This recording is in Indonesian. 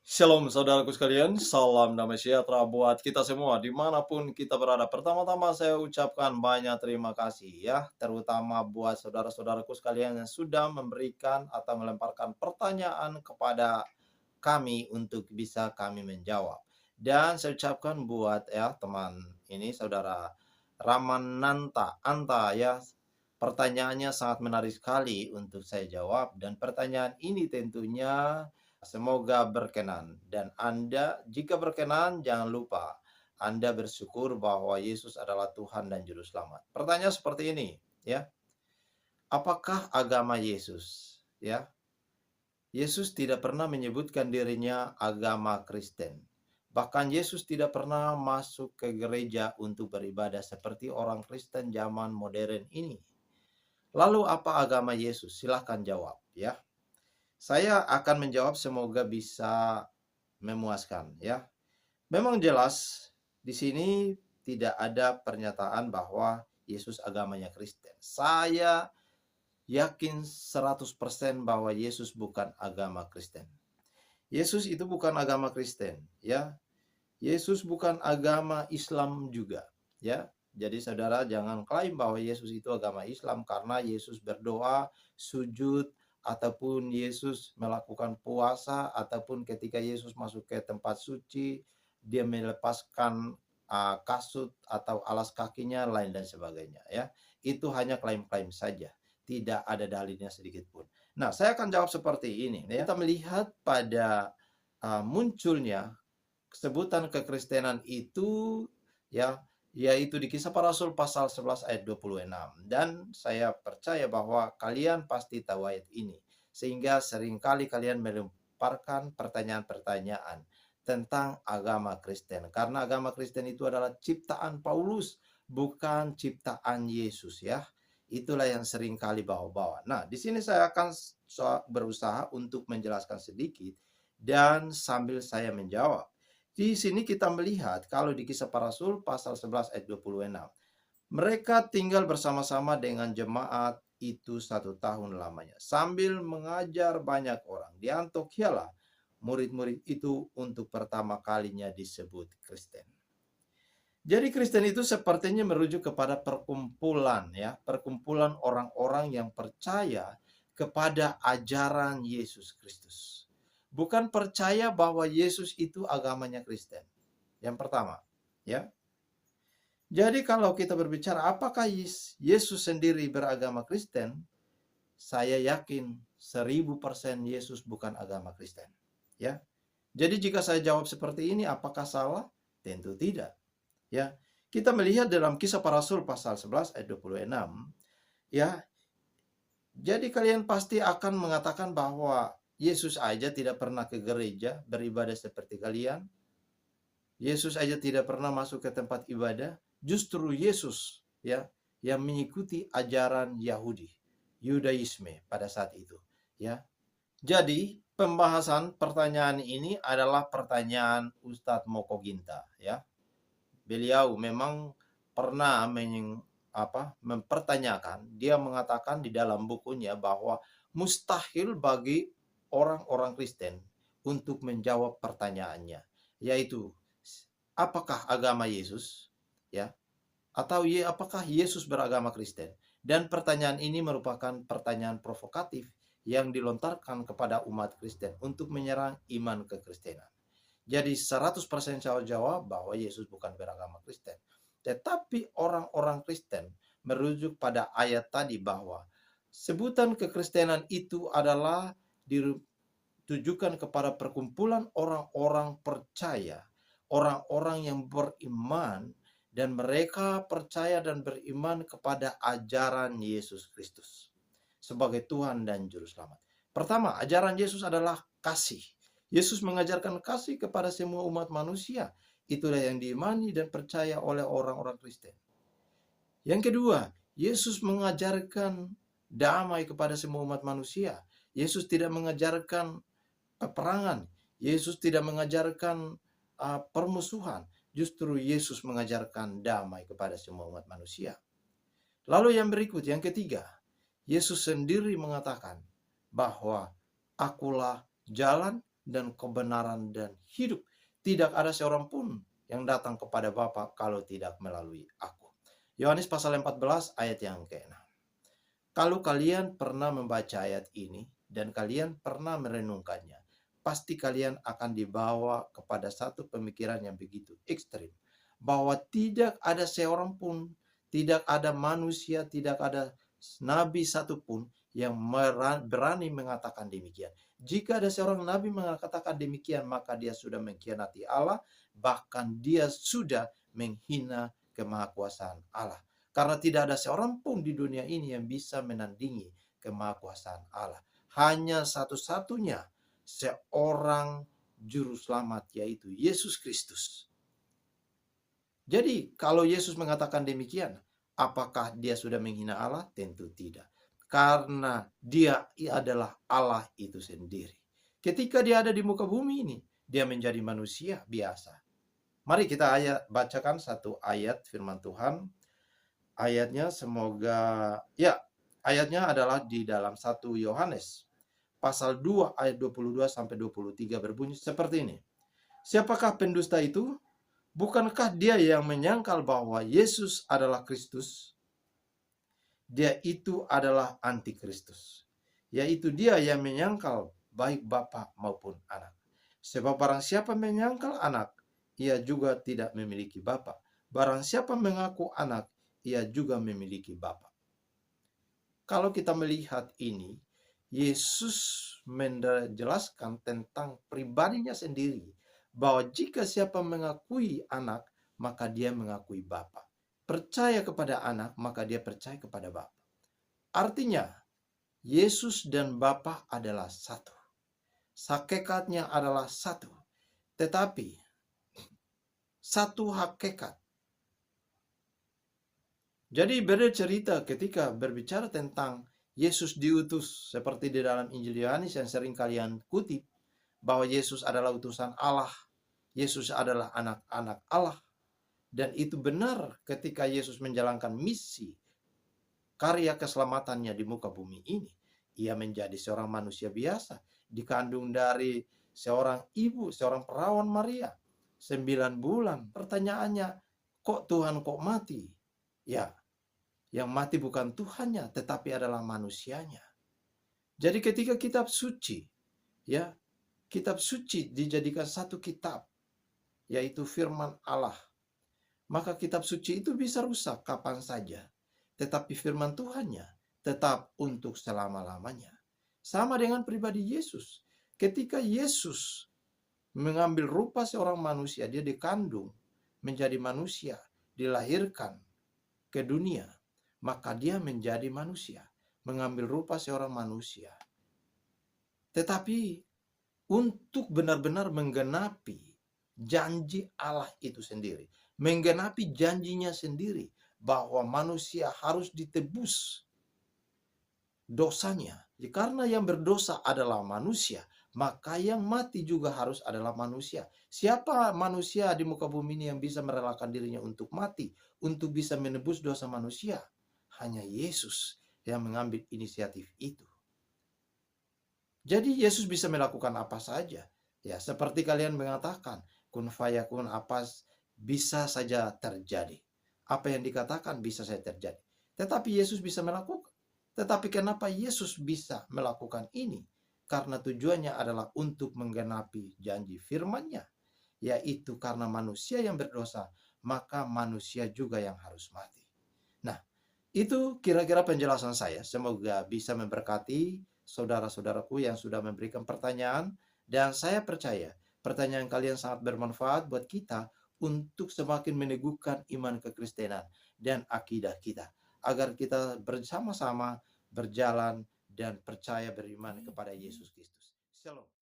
Shalom saudaraku sekalian, salam damai sejahtera buat kita semua dimanapun kita berada. Pertama-tama saya ucapkan banyak terima kasih ya, terutama buat saudara-saudaraku sekalian yang sudah memberikan atau melemparkan pertanyaan kepada kami untuk bisa kami menjawab. Dan saya ucapkan buat ya teman ini saudara Ramananta Anta ya, pertanyaannya sangat menarik sekali untuk saya jawab dan pertanyaan ini tentunya semoga berkenan. Dan Anda jika berkenan jangan lupa Anda bersyukur bahwa Yesus adalah Tuhan dan Juru Selamat. Pertanyaan seperti ini ya. Apakah agama Yesus ya? Yesus tidak pernah menyebutkan dirinya agama Kristen. Bahkan Yesus tidak pernah masuk ke gereja untuk beribadah seperti orang Kristen zaman modern ini. Lalu apa agama Yesus? Silahkan jawab ya. Saya akan menjawab semoga bisa memuaskan ya. Memang jelas di sini tidak ada pernyataan bahwa Yesus agamanya Kristen. Saya yakin 100% bahwa Yesus bukan agama Kristen. Yesus itu bukan agama Kristen ya. Yesus bukan agama Islam juga ya. Jadi saudara jangan klaim bahwa Yesus itu agama Islam karena Yesus berdoa, sujud, ataupun Yesus melakukan puasa, ataupun ketika Yesus masuk ke tempat suci, dia melepaskan kasut atau alas kakinya, lain dan sebagainya ya. Itu hanya klaim-klaim saja. Tidak ada dalilnya sedikit pun. Nah, saya akan jawab seperti ini ya. Kita melihat pada munculnya sebutan kekristenan itu ya, yaitu di Kisah Para Rasul pasal 11 ayat 26. Dan saya percaya bahwa kalian pasti tahu ayat ini. Sehingga seringkali kalian melemparkan pertanyaan-pertanyaan tentang agama Kristen. Karena agama Kristen itu adalah ciptaan Paulus, bukan ciptaan Yesus ya. Itulah yang seringkali bawa-bawa. Nah, di sini saya akan berusaha untuk menjelaskan sedikit dan sambil saya menjawab. Di sini kita melihat kalau di Kisah Para Rasul pasal 11 ayat 26. Mereka tinggal bersama-sama dengan jemaat itu 1 tahun lamanya. Sambil mengajar banyak orang. Di Antiokhia lah murid-murid itu untuk pertama kalinya disebut Kristen. Jadi Kristen itu sepertinya merujuk kepada perkumpulan ya, perkumpulan orang-orang yang percaya kepada ajaran Yesus Kristus. Bukan percaya bahwa Yesus itu agamanya Kristen. Yang pertama, ya. Jadi kalau kita berbicara apakah Yesus sendiri beragama Kristen, saya yakin 1000% Yesus bukan agama Kristen. Ya. Jadi jika saya jawab seperti ini, apakah salah? Tentu tidak. Ya. Kita melihat dalam Kisah Para Rasul pasal 11 ayat 26, ya. Jadi kalian pasti akan mengatakan bahwa Yesus aja tidak pernah ke gereja beribadah seperti kalian. Yesus aja tidak pernah masuk ke tempat ibadah. Justru Yesus ya yang mengikuti ajaran Yahudi, Yudaisme pada saat itu, ya. Jadi, pembahasan pertanyaan ini adalah pertanyaan Ustadz Moko Ginta, ya. Beliau memang pernah mempertanyakan, dia mengatakan di dalam bukunya bahwa mustahil bagi orang-orang Kristen untuk menjawab pertanyaannya, yaitu apakah agama Yesus ya atau apakah Yesus beragama Kristen? Dan pertanyaan ini merupakan pertanyaan provokatif yang dilontarkan kepada umat Kristen untuk menyerang iman kekristenan. Jadi 100% saya jawab bahwa Yesus bukan beragama Kristen. Tetapi orang-orang Kristen merujuk pada ayat tadi bahwa sebutan kekristenan itu adalah ditujukan kepada perkumpulan orang-orang percaya, orang-orang yang beriman, dan mereka percaya dan beriman kepada ajaran Yesus Kristus sebagai Tuhan dan Juru Selamat. Pertama, ajaran Yesus adalah kasih. Yesus mengajarkan kasih kepada semua umat manusia. Itulah yang diimani dan percaya oleh orang-orang Kristen. Yang kedua, Yesus mengajarkan damai kepada semua umat manusia. Yesus tidak mengajarkan peperangan. Yesus tidak mengajarkan permusuhan. Justru Yesus mengajarkan damai kepada semua umat manusia. Lalu yang berikut, yang ketiga, Yesus sendiri mengatakan bahwa akulah jalan, dan kebenaran dan hidup. Tidak ada seorang pun yang datang kepada Bapa kalau tidak melalui aku. Yohanes pasal 14 ayat yang ke-6. Kalau kalian pernah membaca ayat ini dan kalian pernah merenungkannya, pasti kalian akan dibawa kepada satu pemikiran yang begitu ekstrim. Bahwa tidak ada seorang pun, tidak ada manusia, tidak ada nabi satupun yang berani mengatakan demikian. Jika ada seorang nabi mengatakan demikian, maka dia sudah mengkhianati Allah, bahkan dia sudah menghina kemahakuasaan Allah. Karena tidak ada seorang pun di dunia ini yang bisa menandingi kemahakuasaan Allah. Hanya satu-satunya seorang juru selamat, yaitu Yesus Kristus. Jadi kalau Yesus mengatakan demikian, apakah dia sudah menghina Allah? Tentu tidak. Karena dia adalah Allah itu sendiri. Ketika dia ada di muka bumi ini, dia menjadi manusia biasa. Mari kita bacakan satu ayat firman Tuhan. Ayatnya ayatnya adalah di dalam 1 Yohanes pasal 2 ayat 22 sampai 23 berbunyi seperti ini. Siapakah pendusta itu? Bukankah dia yang menyangkal bahwa Yesus adalah Kristus? Dia itu adalah antikristus, yaitu dia yang menyangkal baik Bapa maupun Anak. Sebab barang siapa menyangkal Anak, ia juga tidak memiliki Bapa. Barang siapa mengaku Anak, ia juga memiliki Bapa. Kalau kita melihat ini, Yesus menjelaskan tentang pribadinya sendiri, bahwa jika siapa mengakui Anak, maka dia mengakui Bapa. Percaya kepada Anak, maka dia percaya kepada Bapa. Artinya, Yesus dan Bapa adalah satu. Hakikatnya adalah satu. Tetapi, satu hakikat. Jadi beda cerita ketika berbicara tentang Yesus diutus seperti di dalam Injil Yohanes yang sering kalian kutip, bahwa Yesus adalah utusan Allah, Yesus adalah anak-anak Allah. Dan itu benar ketika Yesus menjalankan misi karya keselamatannya di muka bumi ini. Ia menjadi seorang manusia biasa, dikandung dari seorang ibu, seorang perawan Maria, 9 bulan. Pertanyaannya, kok Tuhan kok mati? Ya, yang mati bukan Tuhannya, tetapi adalah manusianya. Jadi ketika kitab suci, ya, kitab suci dijadikan satu kitab, yaitu firman Allah. Maka kitab suci itu bisa rusak kapan saja. Tetapi firman Tuhannya tetap untuk selama-lamanya. Sama dengan pribadi Yesus. Ketika Yesus mengambil rupa seorang manusia, dia dikandung menjadi manusia, dilahirkan ke dunia, maka dia menjadi manusia, mengambil rupa seorang manusia. Tetapi untuk benar-benar menggenapi janji Allah itu sendiri, menggenapi janjinya sendiri, bahwa manusia harus ditebus dosanya. Karena yang berdosa adalah manusia, maka yang mati juga harus adalah manusia. Siapa manusia di muka bumi ini yang bisa merelakan dirinya untuk mati, untuk bisa menebus dosa manusia? Hanya Yesus yang mengambil inisiatif itu. Jadi Yesus bisa melakukan apa saja. Ya, seperti kalian mengatakan, kun fayakun, apa bisa saja terjadi. Apa yang dikatakan bisa saja terjadi. Tetapi Yesus bisa melakukan. Tetapi kenapa Yesus bisa melakukan ini? Karena tujuannya adalah untuk menggenapi janji firman-Nya, yaitu karena manusia yang berdosa, maka manusia juga yang harus mati. Nah, itu kira-kira penjelasan saya. Semoga bisa memberkati saudara-saudaraku yang sudah memberikan pertanyaan. Dan saya percaya pertanyaan kalian sangat bermanfaat buat kita untuk semakin meneguhkan iman kekristenan dan akidah kita. Agar kita bersama-sama berjalan dan percaya beriman kepada Yesus Kristus. Shalom.